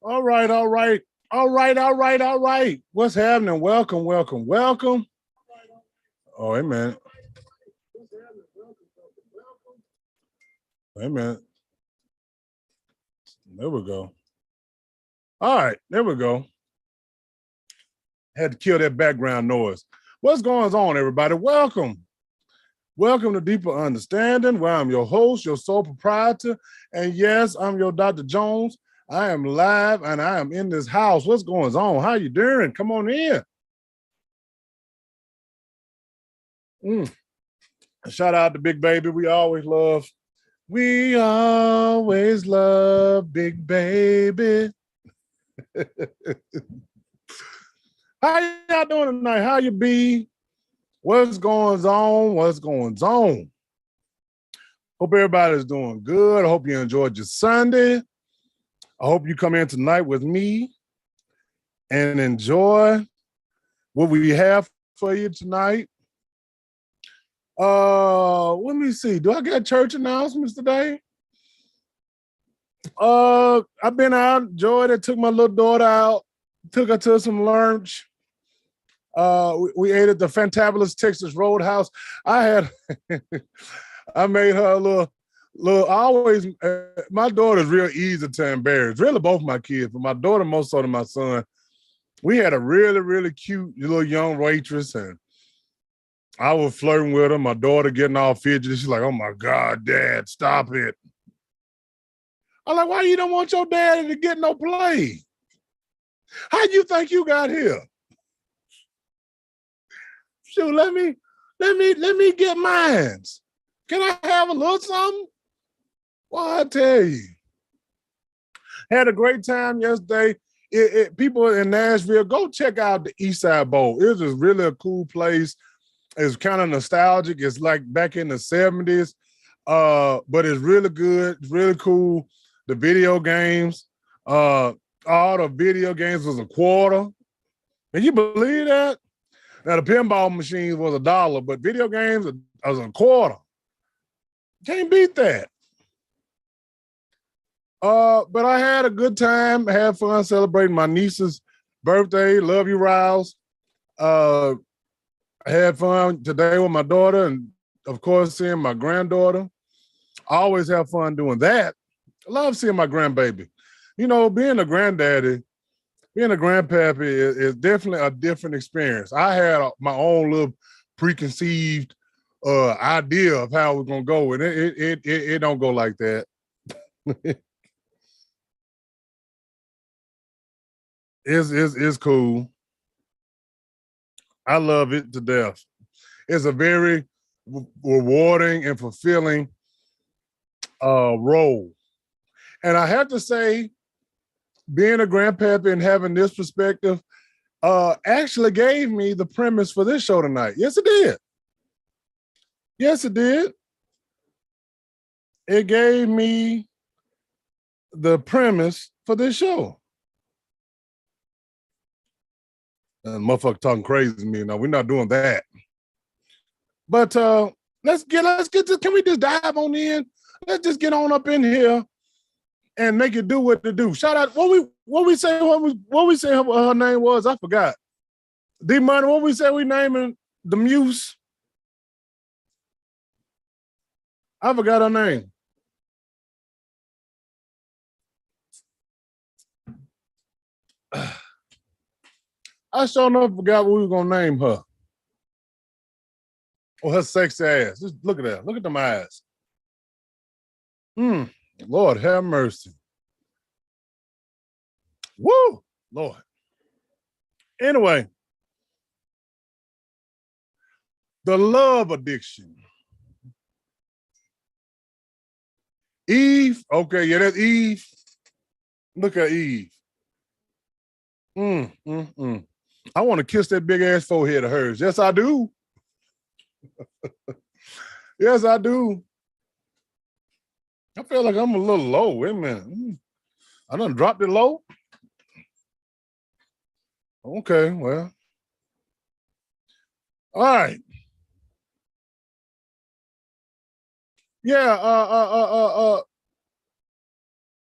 All right, all right, all right, all right, all right. What's happening? Welcome, welcome, welcome. Oh, hey man. Hey man. There we go. All right, there we go. Had to kill that background noise. What's going on, everybody? Welcome. Welcome to Deeper Understanding, where I'm your host, your sole proprietor. And yes, I'm your Dr. Jones. I am live and I am in this house. What's going on? How you doing? Come on in. Shout out to Big Baby. We always love Big Baby. How y'all doing tonight? How you be? What's going on? What's going on? Hope everybody's doing good. I hope you enjoyed your Sunday. I hope you come in tonight with me and enjoy what we have for you tonight. Let me see. Do I got church announcements today? I've been out, enjoyed it, took my little daughter out, took her to some lunch. We ate at the Fantabulous Texas Roadhouse. I made her a little. I always, my daughter's real easy to embarrass. Really, both my kids, but my daughter more so than my son. We had a really, really cute little young waitress, and I was flirting with her. My daughter getting all fidgety. She's like, "Oh my God, Dad, stop it!" I'm like, "Why you don't want your daddy to get no play? How you think you got here? Shoot, let me get mines. Can I have a little something?" Well, I tell you, had a great time yesterday. People in Nashville, go check out the Eastside Bowl. It was really a cool place. It's kind of nostalgic. It's like back in the 70s, but it's really good. It's really cool. The video games, all the video games was a quarter. Can you believe that? Now the pinball machines was $1, but video games was a quarter. Can't beat that. But I had a good time, had fun celebrating my niece's birthday. Love you, Rouse. I had fun today with my daughter, and of course, seeing my granddaughter. I always have fun doing that. I love seeing my grandbaby. You know, being a granddaddy, being a grandpappy is definitely a different experience. I had my own little preconceived idea of how we're gonna go, and it don't go like that. It's cool. I love it to death. It's a very rewarding and fulfilling role. And I have to say, being a grandpappy and having this perspective actually gave me the premise for this show tonight. Yes, it did. Yes, it did. It gave me the premise for this show. And motherfucker talking crazy to me. No, we're not doing that. But let's get to, can we just dive on in? Let's just get on up in here and make it do what to do. Shout out what we say her name was. I forgot. D Money, what we say we naming the muse? I forgot her name. I sure enough forgot what we were gonna name her. Or her sexy ass. Just look at that. Look at them eyes. Lord have mercy. Woo! Lord. Anyway, the love addiction. Eve. Okay, yeah, that's Eve. Look at Eve. I want to kiss that big ass forehead of hers. Yes, I do. Yes, I do. I feel like I'm a little low. Wait a minute. I done dropped it low. Okay, well. All right. Yeah,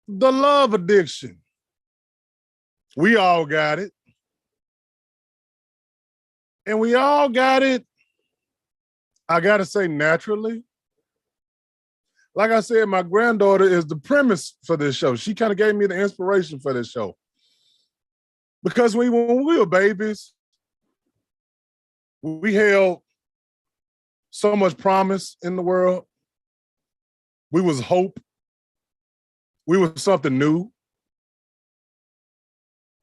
the love addiction. We all got it. And we all got it, I gotta say, naturally. Like I said, my granddaughter is the premise for this show. She kind of gave me the inspiration for this show. Because when we were babies, we held so much promise in the world. We was hope. We was something new.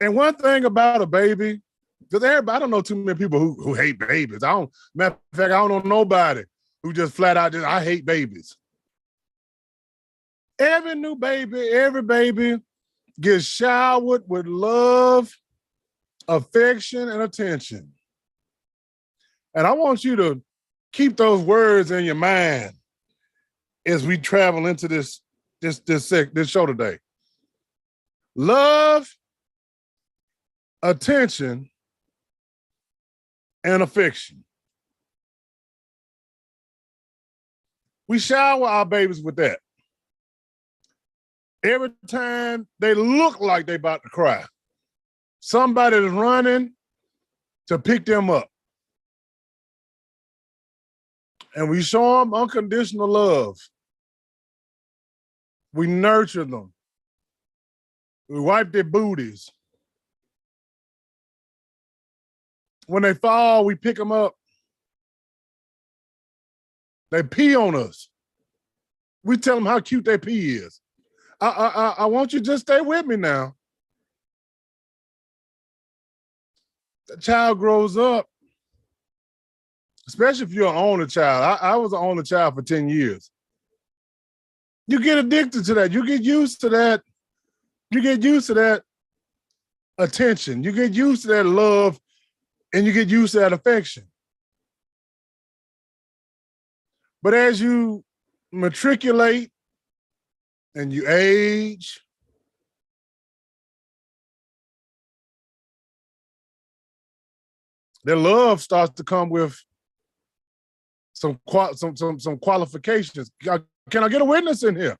And one thing about a baby, because everybody, I don't know too many people who hate babies. Matter of fact, I don't know nobody who just flat out I hate babies. Every new baby, every baby gets showered with love, affection, and attention. And I want you to keep those words in your mind as we travel into this show today. Love, attention, and affection. We shower our babies with that. Every time they look like they about to cry, somebody is running to pick them up. And we show them unconditional love. We nurture them. We wipe their booties. When they fall, we pick them up. They pee on us. We tell them how cute their pee is. I want you to just stay with me now. The child grows up, especially if you're an only child. I was an only child for 10 years. You get addicted to that. You get used to that. You get used to that attention. You get used to that love, and you get used to that affection. But as you matriculate and you age, their love starts to come with some qualifications. Can I get a witness in here?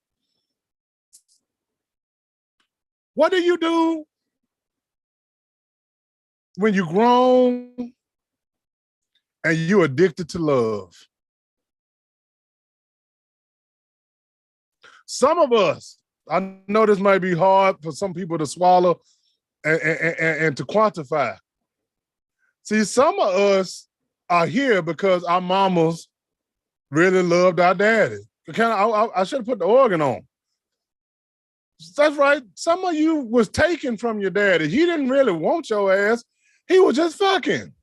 What do you do when you're grown and you're addicted to love? Some of us, I know this might be hard for some people to swallow and to quantify. See, some of us are here because our mamas really loved our daddy. I should have put the organ on. That's right. Some of you was taken from your daddy. He didn't really want your ass. He was just fucking.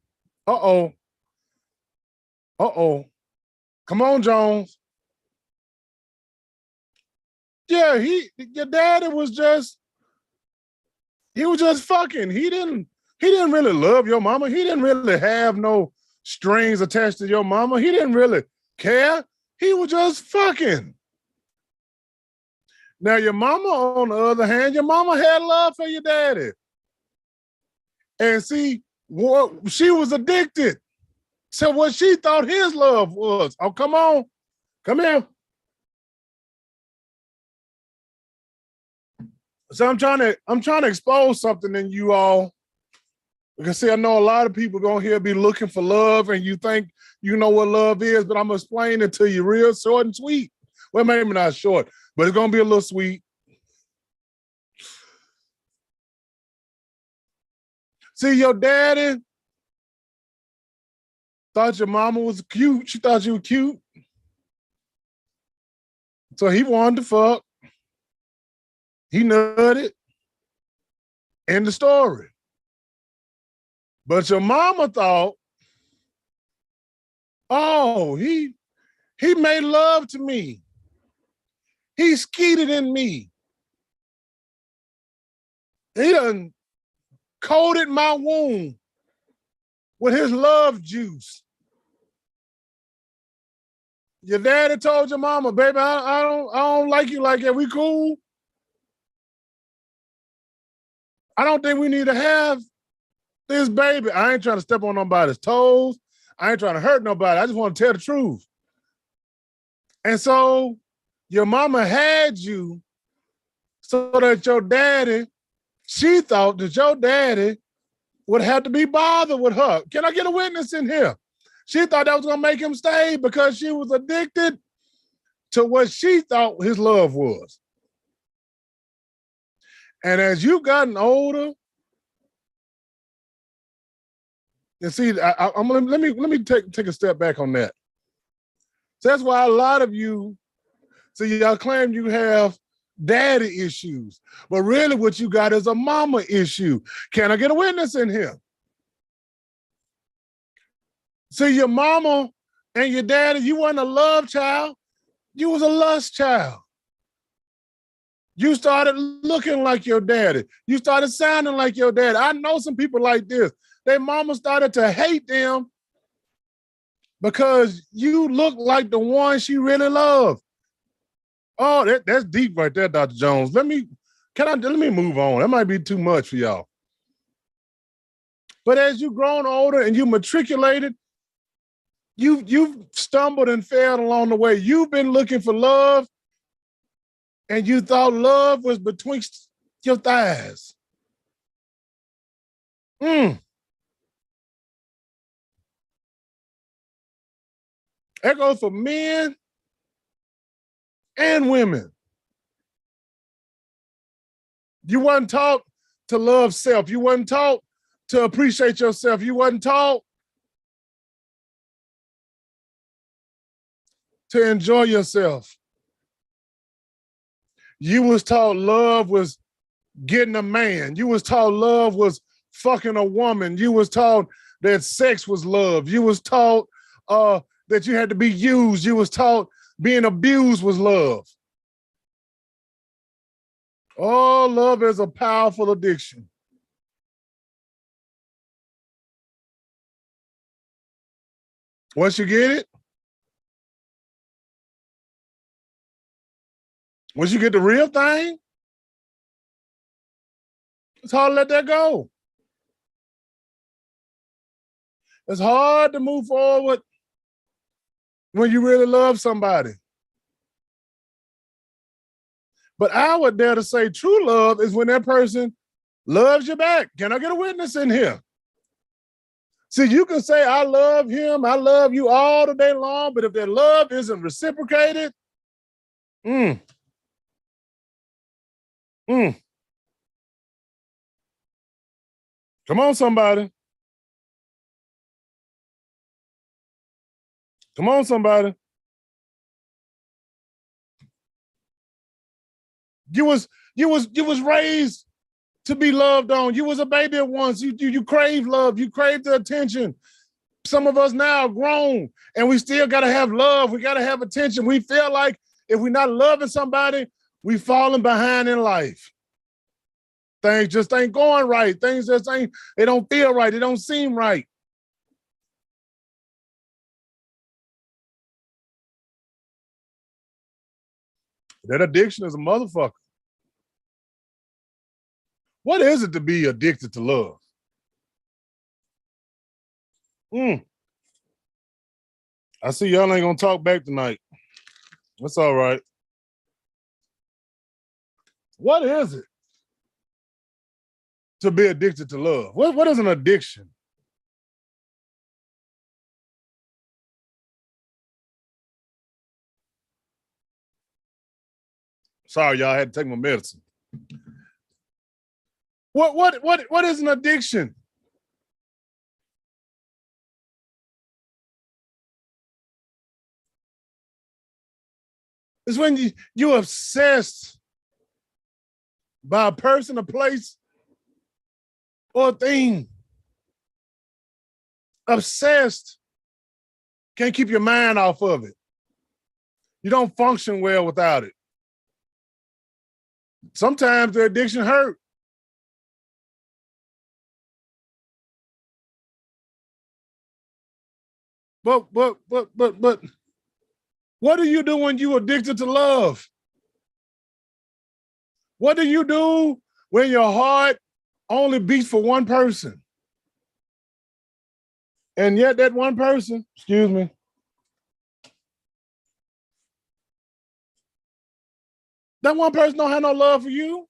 Uh-oh. Come on, Jones. Yeah, your daddy was just fucking. He didn't really love your mama. He didn't really have no strings attached to your mama. He didn't really care. He was just fucking. Now, your mama, on the other hand, your mama had love for your daddy. And see, she was addicted to what she thought his love was. Oh, come on. Come here. So I'm trying to expose something in you all. Because see, I know a lot of people going here be looking for love, and you think you know what love is, but I'm gonna explain it to you real short and sweet. Well, maybe not short, but it's gonna be a little sweet. See, your daddy thought your mama was cute. She thought you were cute. So he wanted to fuck. He nutted. End the story. But your mama thought, oh, he made love to me. He skeeted in me. He done coated my womb with his love juice. Your daddy told your mama, baby, I don't like you like that. We cool. I don't think we need to have this baby. I ain't trying to step on nobody's toes. I ain't trying to hurt nobody. I just want to tell the truth. And so your mama had you so that your daddy She thought that your daddy would have to be bothered with her. Can I get a witness in here? She thought that was going to make him stay because she was addicted to what she thought his love was. And as you've gotten older, and see, let me take a step back on that. So that's why a lot of you, see, y'all claim you have daddy issues, but really what you got is a mama issue. Can I get a witness in here? See, your mama and your daddy, you weren't a love child, you was a lust child. You started looking like your daddy. You started sounding like your daddy. I know some people like this. Their mama started to hate them because you look like the one she really loved. Oh, that's deep right there, Dr. Jones. Let me move on. That might be too much for y'all. But as you've grown older and you matriculated, you've stumbled and failed along the way. You've been looking for love, and you thought love was betwixt your thighs. That goes for men and women. You wasn't taught to love self. You wasn't taught to appreciate yourself. You wasn't taught to enjoy yourself. You was taught love was getting a man. You was taught love was fucking a woman. You was taught that sex was love. You was taught that you had to be used. You was taught being abused was love. Oh, love is a powerful addiction. Once you get it, once you get the real thing, it's hard to let that go. It's hard to move forward when you really love somebody. But I would dare to say true love is when that person loves you back. Can I get a witness in here? See, you can say, I love him, I love you all the day long, but if that love isn't reciprocated, Come on, somebody. Come on, somebody. You was raised to be loved on. You was a baby at once. You crave love. You crave the attention. Some of us now are grown and we still got to have love. We got to have attention. We feel like if we're not loving somebody, we falling behind in life. Things just ain't going right. Things just ain't, they don't feel right. They don't seem right. That addiction is a motherfucker. What is it to be addicted to love? I see y'all ain't gonna talk back tonight. That's all right. What is it to be addicted to love? What is an addiction? Sorry, y'all, I had to take my medicine. What is an addiction? It's when you're obsessed by a person, a place, or a thing. Obsessed. Can't keep your mind off of it. You don't function well without it. Sometimes the addiction hurt. But what do you do when you addicted to love? What do you do when your heart only beats for one person? And yet that one person, excuse me, that one person don't have no love for you.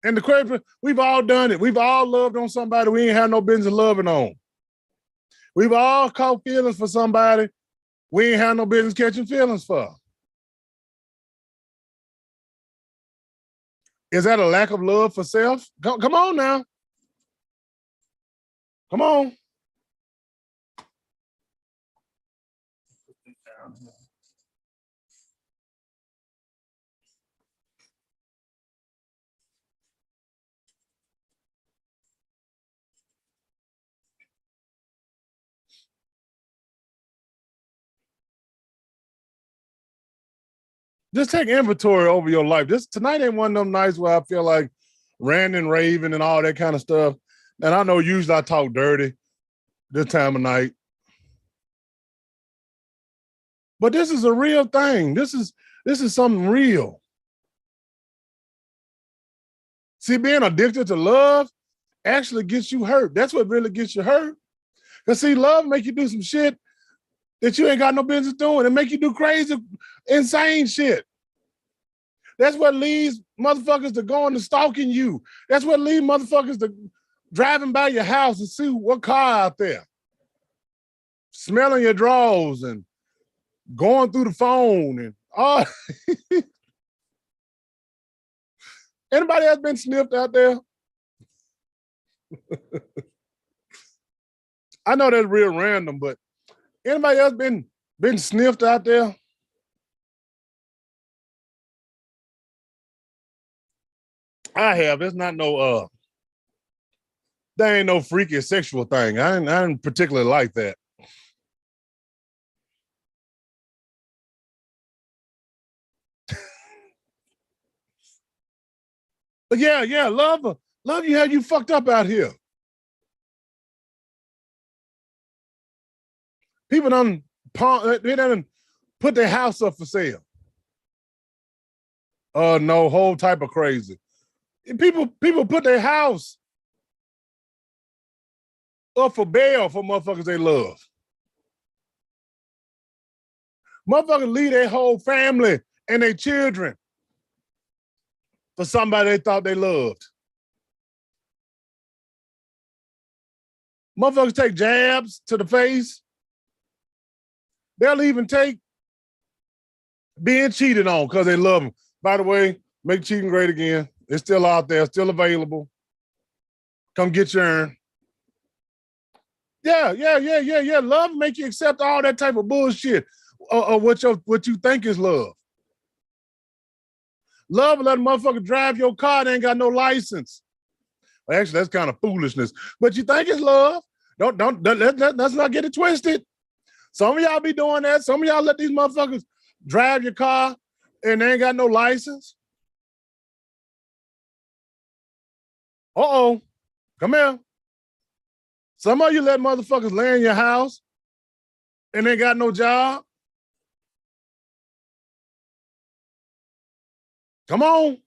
And the crazy, we've all done it. We've all loved on somebody we ain't had no business loving on. We've all caught feelings for somebody we ain't had no business catching feelings for. Is that a lack of love for self? Come on now. Come on. Just take inventory over your life. This tonight ain't one of them nights where I feel like ranting and raving and all that kind of stuff. And I know usually I talk dirty this time of night. But this is a real thing. This is something real. See, being addicted to love actually gets you hurt. That's what really gets you hurt. Because see, love make you do some shit that you ain't got no business doing. It make you do crazy, insane shit. That's what leads motherfuckers to going to stalking you. That's what leads motherfuckers to driving by your house and see what car out there. Smelling your drawers and going through the phone and all. Anybody else been sniffed out there? I know that's real random, but anybody else been sniffed out there? I have. It's not no there ain't no freaky sexual thing. I didn't particularly like that. But yeah, love you how you fucked up out here. People done put their house up for sale. No, whole type of crazy. People put their house up for bail for motherfuckers they love. Motherfuckers leave their whole family and their children for somebody they thought they loved. Motherfuckers take jabs to the face. They'll even take being cheated on because they love them. By the way, make cheating great again. It's still out there, still available. Come get yours. Yeah. Love make you accept all that type of bullshit or what you think is love. Love will let a motherfucker drive your car that ain't got no license. Well, actually, that's kind of foolishness. But you think it's love. Let's not get it twisted. Some of y'all be doing that. Some of y'all let these motherfuckers drive your car and they ain't got no license. Uh-oh. Come here. Some of you let motherfuckers lay in your house and they got no job. Come on.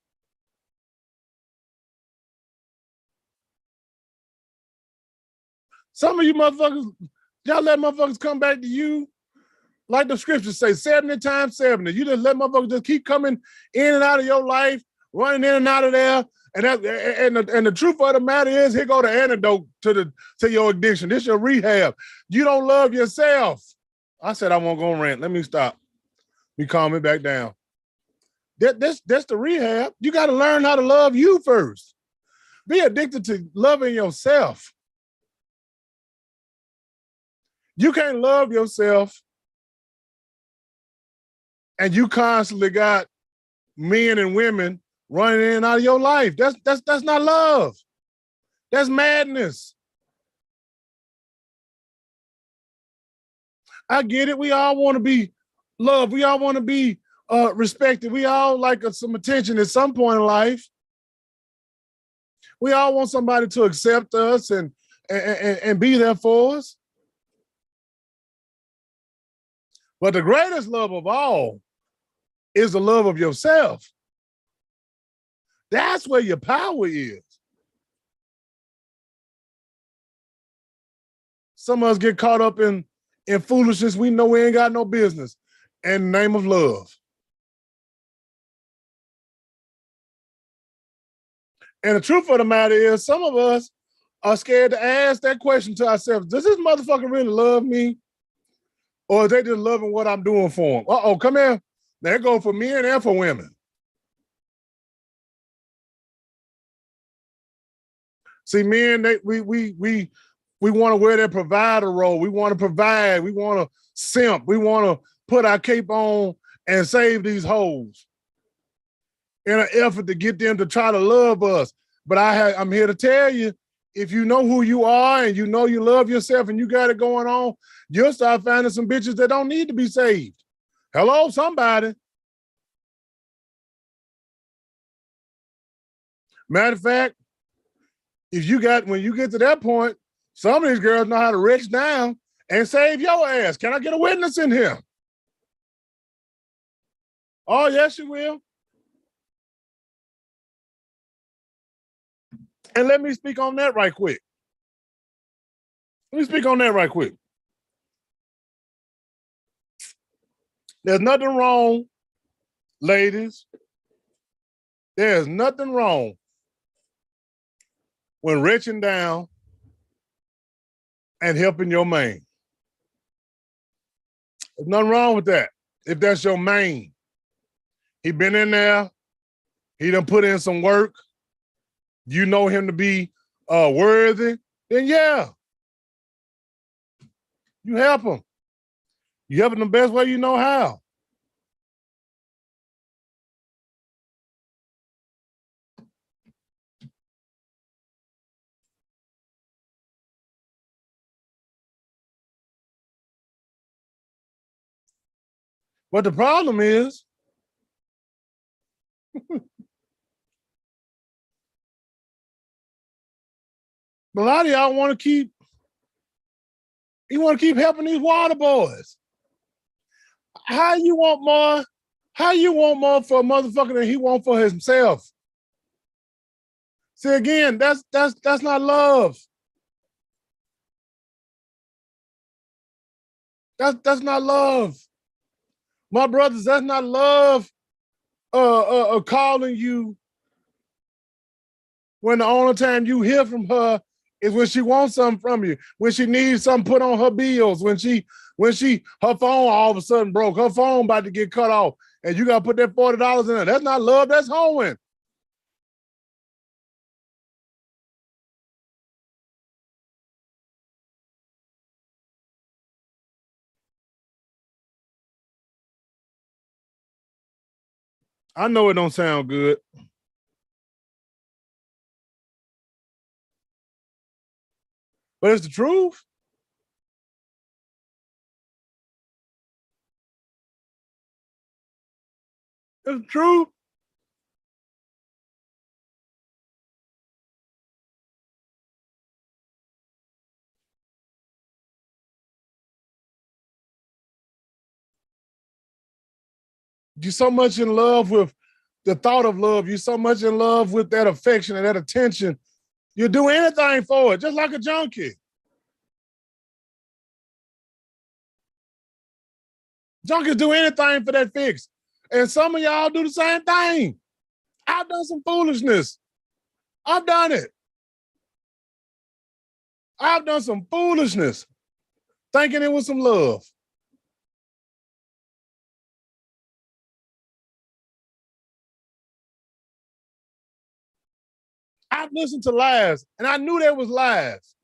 Some of you motherfuckers, y'all let motherfuckers come back to you like the scriptures say, 70 times 70. You just let motherfuckers just keep coming in and out of your life, running in and out of there. And the truth of the matter is, here go the antidote to your addiction. This your rehab. You don't love yourself. I said I won't go rant. Let me stop. Me calm it back down. That's the rehab. You got to learn how to love you first. Be addicted to loving yourself. You can't love yourself and you constantly got men and women running in and out of your life. That's not love. That's madness. I get it. We all want to be loved. We all want to be respected. We all like some attention at some point in life. We all want somebody to accept us and be there for us. But the greatest love of all is the love of yourself. That's where your power is. Some of us get caught up in foolishness we know we ain't got no business in the name of love. And the truth of the matter is, some of us are scared to ask that question to ourselves. Does this motherfucker really love me? Or is they just loving what I'm doing for them? Uh-oh, come here. They go for men and for women. See, men, we want to wear that provider role. We want to provide. We want to simp. We want to put our cape on and save these hoes in an effort to get them to try to love us. But I'm here to tell you, if you know who you are and you know you love yourself and you got it going on, you'll start finding some bitches that don't need to be saved. Hello, somebody. Matter of fact, when you get to that point, some of these girls know how to reach down and save your ass. Can I get a witness in here? Oh, yes, you will. And let me speak on that right quick. There's nothing wrong, ladies. There's nothing wrong when reaching down and helping your main. There's nothing wrong with that. If that's your main, he been in there, he done put in some work, you know him to be worthy, then yeah, you help him. You help him the best way you know how. But the problem is, a lot of y'all want to keep helping these water boys. How you want more? How you want more for a motherfucker than he want for himself? See, again, that's not love. That's not love. My brothers, that's not love. Calling you when the only time you hear from her is when she wants something from you, when she needs something put on her bills, when her phone all of a sudden broke, her phone about to get cut off, and you gotta put that $40 in there. That's not love, that's hoeing. I know it don't sound good. But it's the truth. It's the truth. You're so much in love with the thought of love. You're so much in love with that affection and that attention. You'll do anything for it, just like a junkie. Junkies do anything for that fix. And some of y'all do the same thing. I've done some foolishness. I've done it. I've done some foolishness thinking it was some love. I've listened to lies, and I knew there was lies.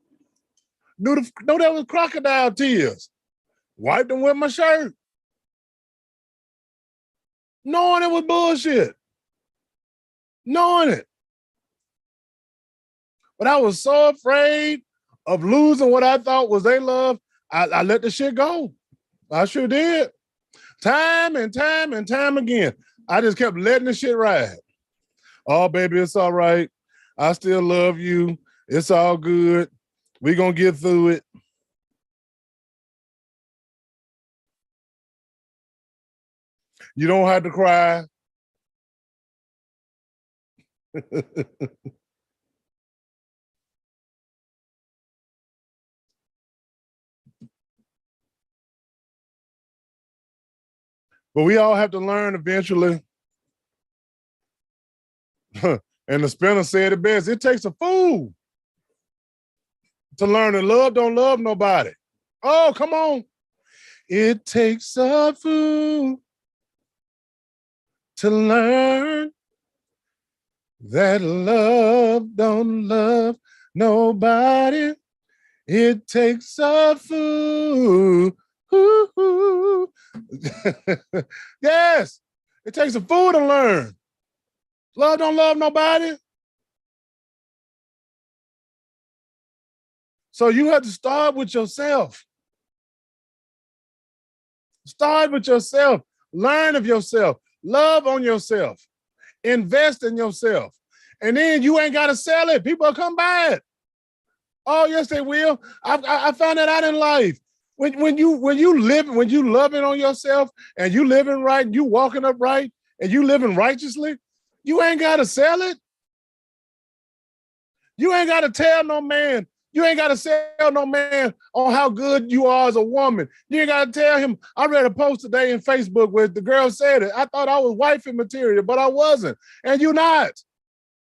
Knew there was crocodile tears. Wiped them with my shirt. Knowing it was bullshit. Knowing it. But I was so afraid of losing what I thought was their love, I let the shit go. I sure did. Time and time and time again. I just kept letting the shit ride. Oh, baby, it's all right. I still love you. It's all good. We're going to get through it. You don't have to cry. But we all have to learn eventually And the spinner said it best. It takes a fool to learn that love don't love nobody. Oh, come on. It takes a fool to learn that love don't love nobody. It takes a fool. Yes, it takes a fool to learn. Love don't love nobody. So you have to start with yourself. Start with yourself. Learn of yourself. Love on yourself. Invest in yourself. And then you ain't got to sell it. People will come buy it. Oh, yes, they will. I found that out in life. When you loving on yourself and you living right, and you walking upright and you living righteously, you ain't got to sell it. You ain't got to tell no man. You ain't got to sell no man on how good you are as a woman. You ain't got to tell him. I read a post today in Facebook where the girl said it. I thought I was wifey material, but I wasn't. And you're not.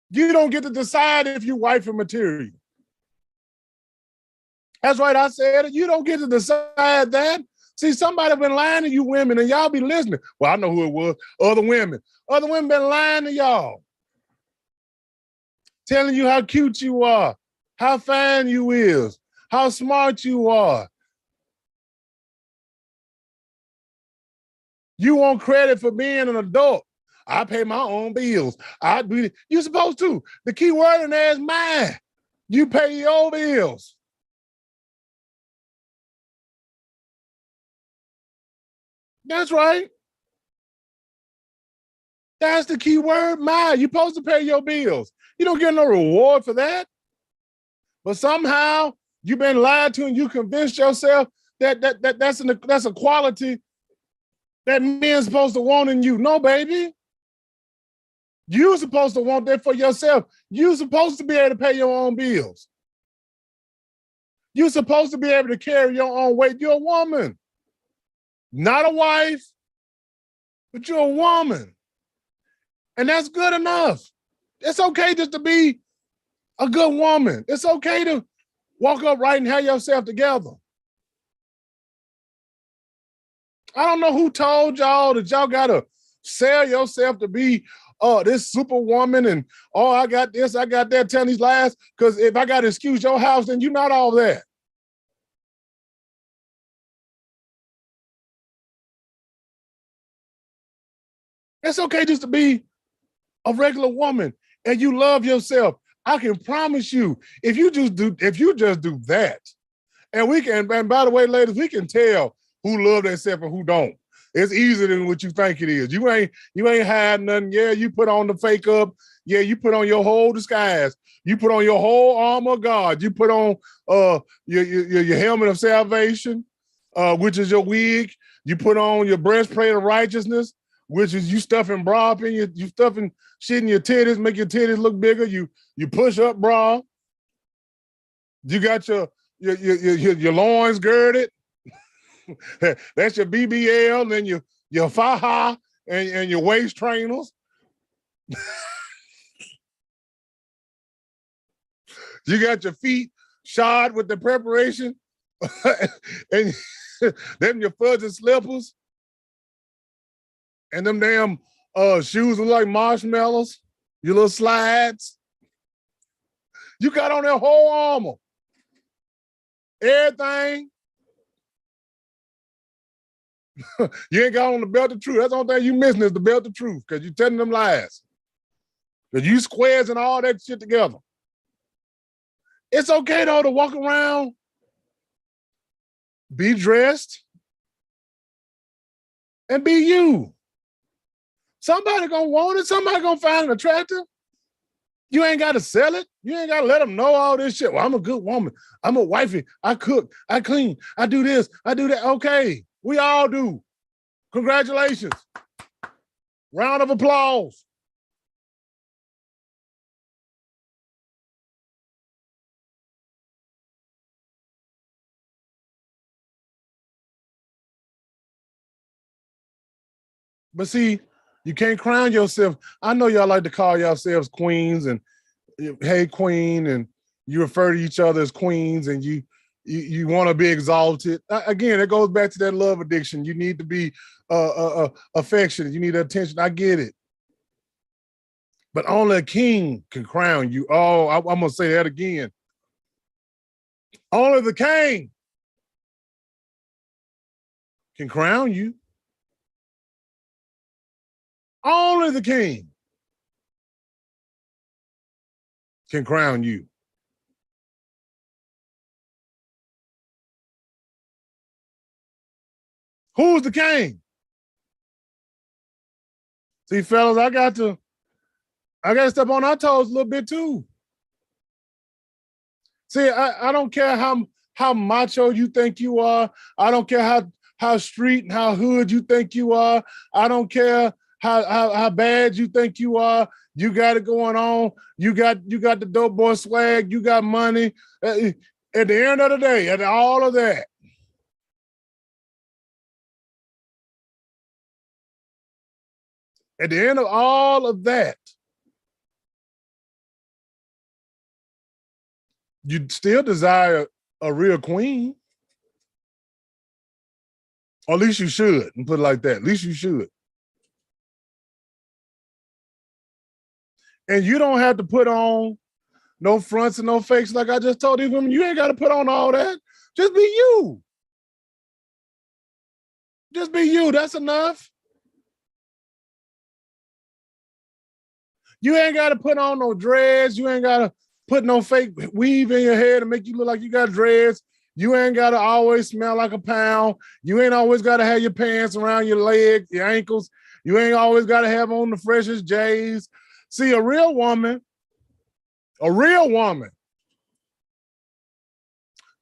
You don't get to decide if you wifey material. That's right, I said it. You don't get to decide that. See, somebody been lying to you women and y'all be listening. Well, I know who it was. Other women. Other women been lying to y'all. Telling you how cute you are, how fine you is, how smart you are. You want credit for being an adult. I pay my own bills. You're supposed to. The key word in there is mine. You pay your bills. That's right. That's the key word, mine. You're supposed to pay your bills. You don't get no reward for that. But somehow you've been lied to and you convinced yourself that's a quality that men's supposed to want in you. No, baby. You're supposed to want that for yourself. You're supposed to be able to pay your own bills. You're supposed to be able to carry your own weight. You're a woman, not a wife, but you're a woman. And that's good enough. It's okay just to be a good woman. It's okay to walk upright and have yourself together. I don't know who told y'all that y'all gotta sell yourself to be this superwoman and I got this, I got that, telling these lies. Because if I gotta excuse your house, then you're not all that. It's okay just to be a regular woman and you love yourself. I can promise you, if you just do that, and by the way, ladies, we can tell who love themselves and who don't. It's easier than what you think it is. You ain't hiding nothing. Yeah, you put on the fake up. Yeah, you put on your whole disguise. You put on your whole armor of God. You put on your helmet of salvation, which is your wig. You put on your breastplate of righteousness, which is you stuffing bra up in you stuffing shit in your titties, make your titties look bigger. You push up bra. You got your loins girded. That's your BBL and your faja and your waist trainers. You got your feet shod with the preparation and them your fuzzy slippers and them damn shoes look like marshmallows, your little slides. You got on that whole armor. Everything. You ain't got on the belt of truth. That's the only thing you missing is the belt of truth because you're telling them lies. Because you squares and all that shit together. It's okay, though, to walk around, be dressed, and be you. Somebody gonna want it. Somebody gonna find it attractive. You ain't got to sell it. You ain't got to let them know all this shit. Well, I'm a good woman. I'm a wifey. I cook. I clean. I do this. I do that. Okay, we all do. Congratulations. Round of applause. But see, You can't crown yourself. I know y'all like to call yourselves queens and hey queen, and you refer to each other as queens, and you want to be exalted. Again, it goes back to that love addiction. You need to be affectionate. You need attention. I get it. But only a king can crown you. Oh, I'm going to say that again. Only the king can crown you. Only the king can crown you. Who's the king? See, fellas, I got to step on our toes a little bit too. See, I don't care how macho you think you are. I don't care how street and how hood you think you are. I don't care how bad you think you are. You got it going on. You got the dope boy swag. You got money. At the end of the day, at all of that, at the end of all of that, you still desire a real queen. Or at least you should, and put it like that. At least you should. And you don't have to put on no fronts and no fakes like I just told these women. You ain't got to put on all that. Just be you. Just be you. That's enough. You ain't got to put on no dreads. You ain't got to put no fake weave in your hair to make you look like you got dreads. You ain't got to always smell like a pound. You ain't always got to have your pants around your legs, your ankles. You ain't always got to have on the freshest J's. See, a real woman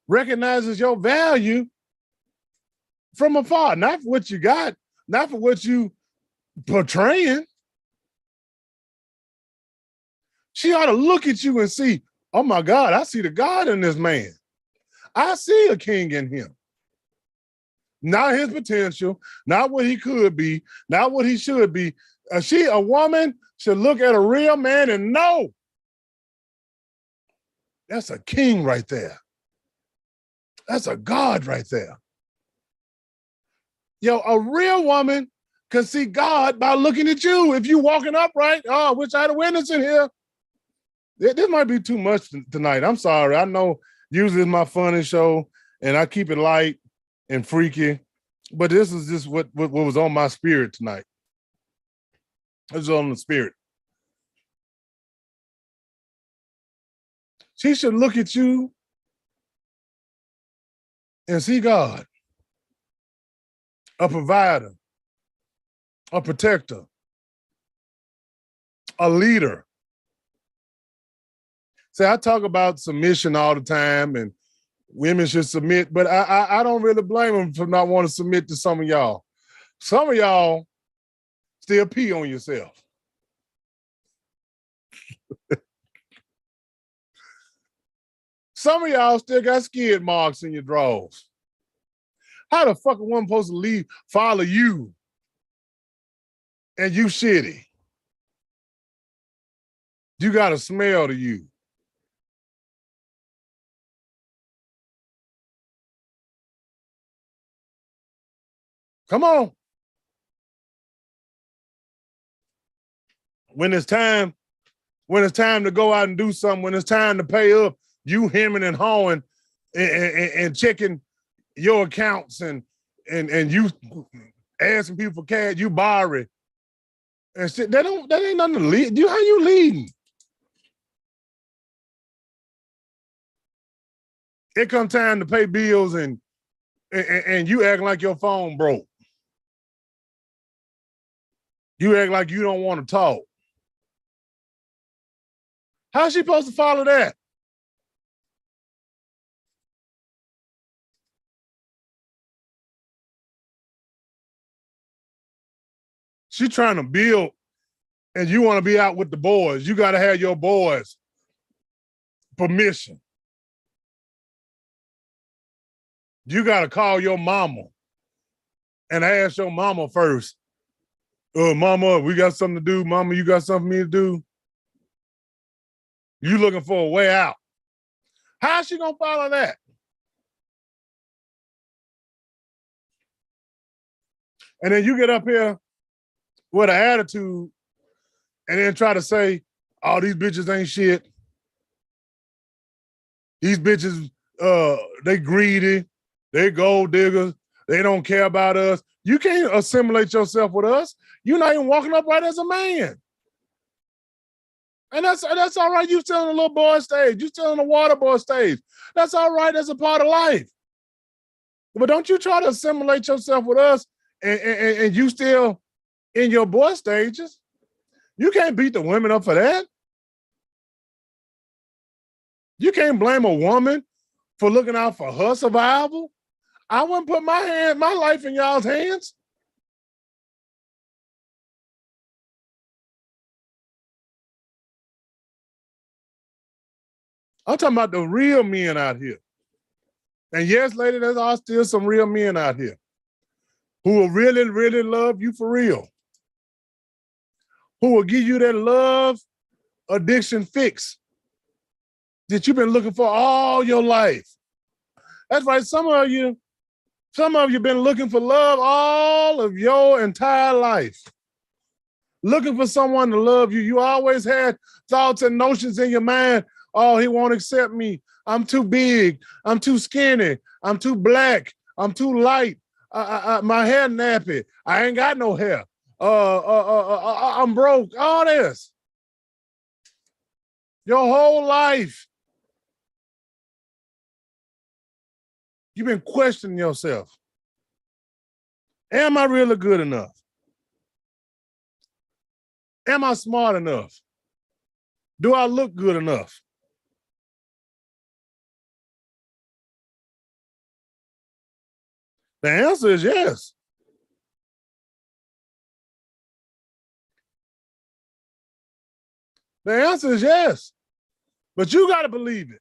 recognizes your value from afar, not for what you got, not for what you portraying. She ought to look at you and see, oh my God, I see the God in this man. I see a king in him. Not his potential, not what he could be, not what he should be. A woman should look at a real man and know that's a king right there. That's a God right there. Yo, a real woman can see God by looking at you. If you walking upright, oh, I wish I had a witness in here. This might be too much tonight. I'm sorry. I know usually it's my funny show and I keep it light and freaky, but this is just what was on my spirit tonight. It was on the spirit. She should look at you and see God, a provider, a protector, a leader. See, I talk about submission all the time and women should submit, but I don't really blame them for not wanting to submit to some of y'all. Some of y'all still pee on yourself. Some of y'all still got skid marks in your drawers. How the fuck is one supposed to follow you and you shitty? You got a smell to you. Come on. When it's time to go out and do something, when it's time to pay up, you hemming and hawing and checking your accounts and you asking people for cash, you borrowing. And shit, that ain't nothing to lead. How you leading? It come time to pay bills and you acting like your phone broke. You act like you don't want to talk. How's she supposed to follow that? She trying to build and you want to be out with the boys. You got to have your boys' permission. You got to call your mama and ask your mama first Mama, we got something to do. Mama, you got something for me to do. You looking for a way out. How's she gonna follow that? And then you get up here with an attitude and then try to say, oh, these bitches ain't shit. These bitches, they greedy, they gold diggers, they don't care about us. You can't assimilate yourself with us. You're not even walking upright as a man. And that's all right. You still on the little boy stage. You still on the water boy stage. That's all right. That's a part of life. But don't you try to assimilate yourself with us and you still in your boy stages. You can't beat the women up for that. You can't blame a woman for looking out for her survival. I wouldn't put my life in y'all's hands. I'm talking about the real men out here. And yes, lady, there's all still some real men out here who will really, really love you for real. Who will give you that love addiction fix that you've been looking for all your life. That's right. Some of you been looking for love all of your entire life. Looking for someone to love you. You always had thoughts and notions in your mind. Oh, he won't accept me. I'm too big. I'm too skinny. I'm too black. I'm too light. My hair nappy. I ain't got no hair. I'm broke. All this. Your whole life, you've been questioning yourself. Am I really good enough? Am I smart enough? Do I look good enough? The answer is yes. The answer is yes. But you got to believe it.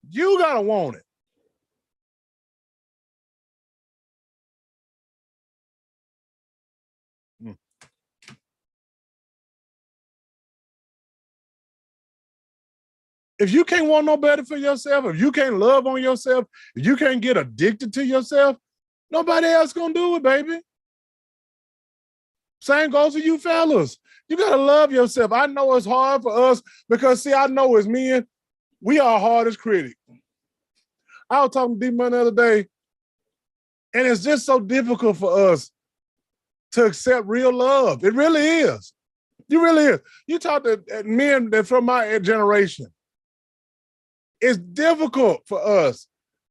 You got to want it. If you can't want no better for yourself, if you can't love on yourself, if you can't get addicted to yourself, nobody else gonna do it, baby. Same goes for you fellas. You gotta love yourself. I know it's hard for us because, see, I know as men, we are hardest critic. I was talking to D-Man the other day, and it's just so difficult for us to accept real love. It really is. You really is. You talk to men that from my generation. It's difficult for us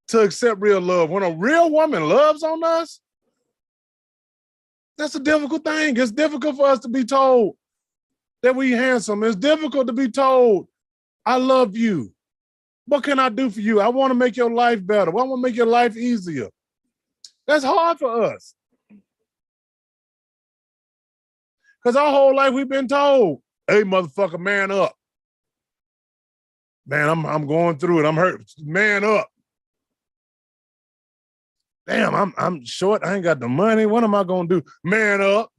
to accept real love. When a real woman loves on us, that's a difficult thing. It's difficult for us to be told that we handsome. It's difficult to be told, I love you. What can I do for you? I want to make your life better. I want to make your life easier. That's hard for us. Because our whole life we've been told, hey, motherfucker, man up. Man, I'm going through it. I'm hurt. Man up. Damn, I'm short. I ain't got the money. What am I gonna do? Man up.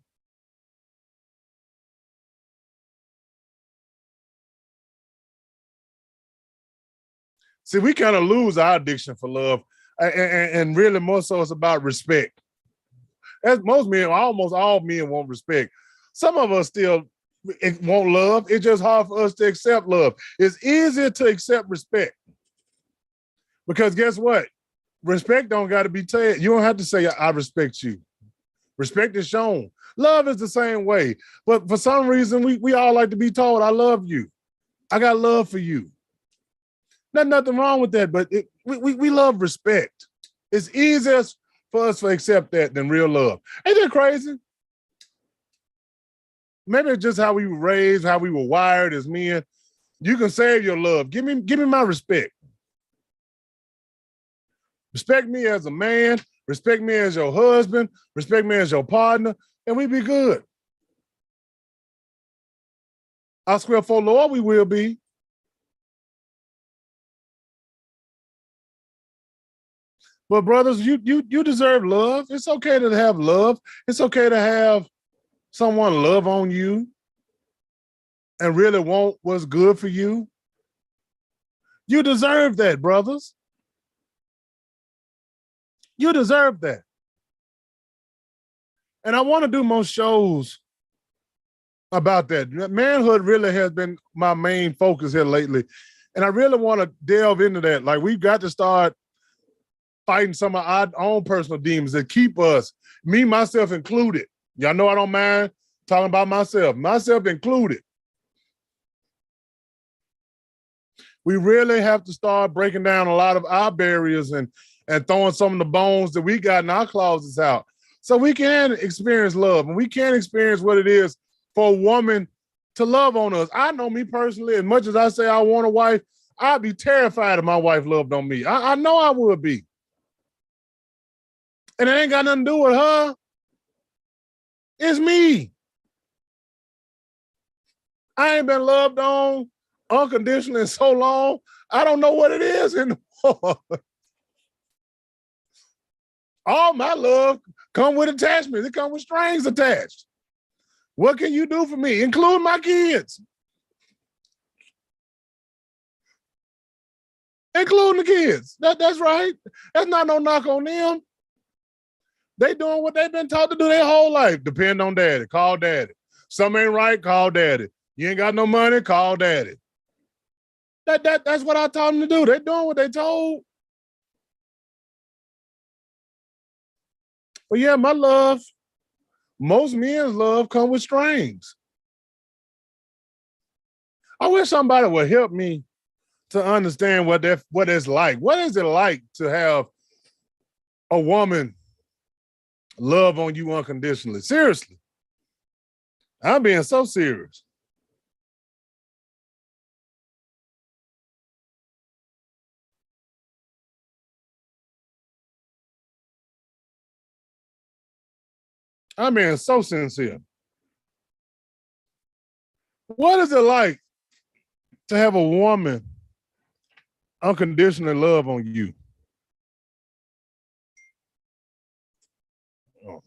See, we kind of lose our addiction for love, and really more so it's about respect. As most men, almost all men want respect. Some of us still want love. It's just hard for us to accept love. It's easier to accept respect because guess what? Respect don't got to be said. You don't have to say, I respect you. Respect is shown. Love is the same way. But for some reason, we all like to be told, I love you. I got love for you. There's nothing wrong with that, but we love respect. It's easier for us to accept that than real love. Ain't that crazy? Maybe it's just how we were raised, how we were wired as men. You can save your love. Give me my respect. Respect me as a man, respect me as your husband, respect me as your partner, and we be good. I swear for Lord, we will be. But brothers, you deserve love. It's okay to have love. It's okay to have someone love on you and really want what's good for you. You deserve that, brothers. You deserve that. And I want to do more shows about that. Manhood really has been my main focus here lately. And I really want to delve into that. Like, we've got to start fighting some of our own personal demons that keep us, me, myself included. Y'all know I don't mind talking about myself included. We really have to start breaking down a lot of our barriers and throwing some of the bones that we got in our closets out so we can experience love and we can experience what it is for a woman to love on us. I know me personally, as much as I say I want a wife, I'd be terrified if my wife loved on me. I know I would be. And it ain't got nothing to do with her. It's me. I ain't been loved on unconditionally in so long. I don't know what it is anymore. All my love come with attachments. It come with strings attached. What can you do for me, including my kids? Including the kids. That's right. That's not no knock on them. They doing what they've been taught to do their whole life. Depend on daddy. Call daddy. Something ain't right, call daddy. You ain't got no money, call daddy. That's what I taught them to do. They're doing what they told. But yeah, my love, most men's love come with strings. I wish somebody would help me to understand what it's like. What is it like to have a woman love on you unconditionally? Seriously. I'm being so serious. I'm being so sincere. What is it like to have a woman unconditionally love on you? Oh.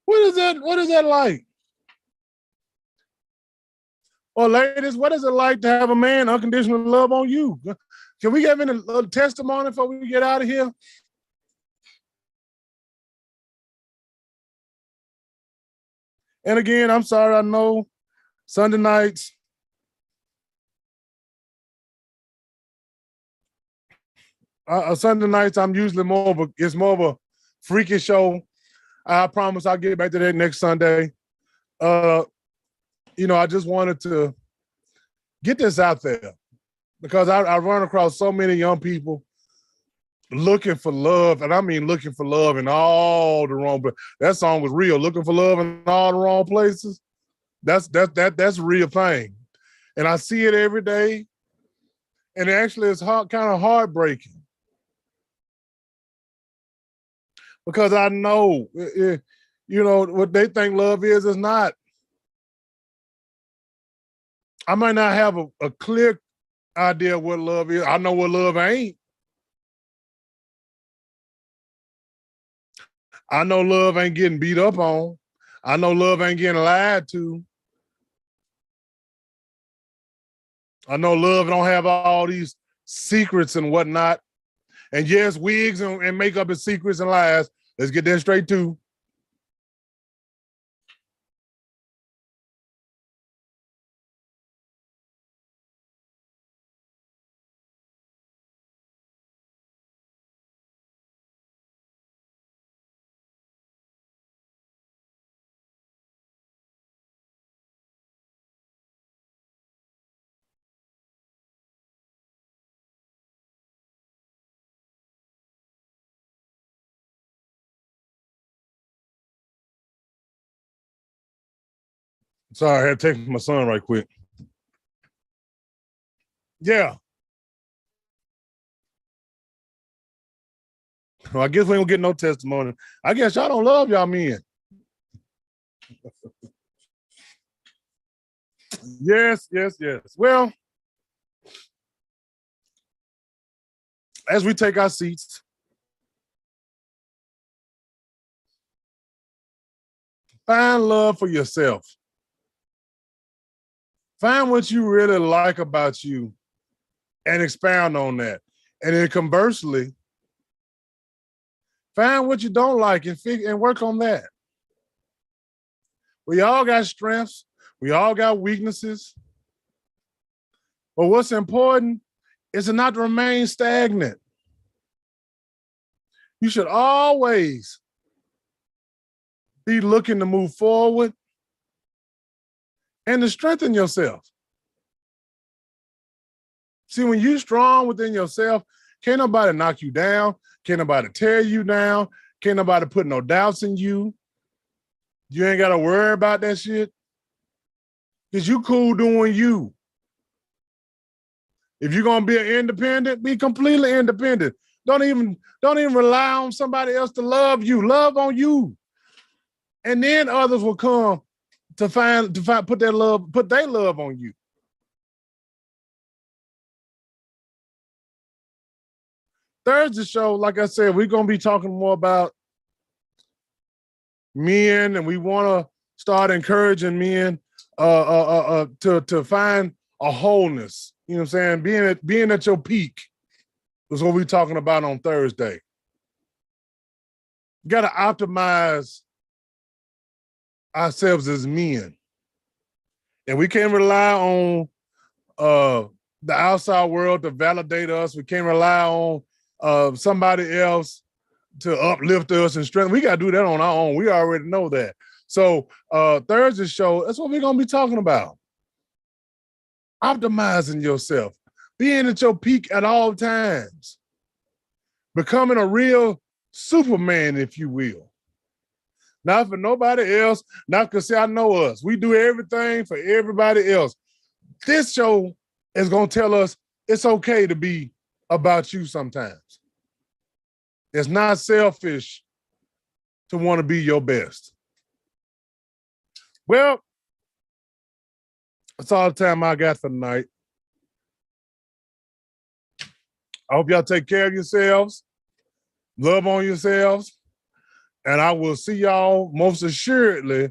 What is that like? Or ladies, what is it like to have a man unconditionally love on you? Can we give any testimony before we get out of here? And again, I'm sorry, I know Sunday nights, I'm usually it's more of a freaky show. I promise I'll get back to that next Sunday. I just wanted to get this out there because I run across so many young people looking for love, and I mean looking for love in all the wrong. But that song was real. Looking for love in all the wrong places. That's a real thing, and I see it every day. And actually, it's kind of heartbreaking because I know, what they think love is not. I might not have a clear idea of what love is. I know what love ain't. I know love ain't getting beat up on. I know love ain't getting lied to. I know love don't have all these secrets and whatnot. And yes, wigs and makeup is secrets and lies. Let's get that straight too. Sorry, I had to take my son right quick. Yeah. Well, I guess we don't get no testimony. I guess y'all don't love y'all men. Yes, yes, yes. Well, as we take our seats, find love for yourself. Find what you really like about you and expound on that. And then conversely, find what you don't like and work on that. We all got strengths. We all got weaknesses. But what's important is to not remain stagnant. You should always be looking to move forward and to strengthen yourself. See, when you're strong within yourself, can't nobody knock you down. Can't nobody tear you down. Can't nobody put no doubts in you. You ain't got to worry about that shit. Because you cool doing you. If you're going to be an independent, be completely independent. Don't even rely on somebody else to love you. Love on you. And then others will come to put their love on you. Thursday show, like I said, we're going to be talking more about men, and we want to start encouraging men to find a wholeness. You know what I'm saying? Being at your peak is what we're talking about on Thursday. You got to optimize ourselves as men. And we can't rely on the outside world to validate us. We can't rely on somebody else to uplift us and strengthen. We got to do that on our own. We already know that. So Thursday show, that's what we're going to be talking about. Optimizing yourself, being at your peak at all times, becoming a real Superman, if you will. Not for nobody else, not because, see, I know us. We do everything for everybody else. This show is going to tell us it's okay to be about you sometimes. It's not selfish to want to be your best. Well, that's all the time I got for tonight. I hope y'all take care of yourselves, love on yourselves, and I will see y'all most assuredly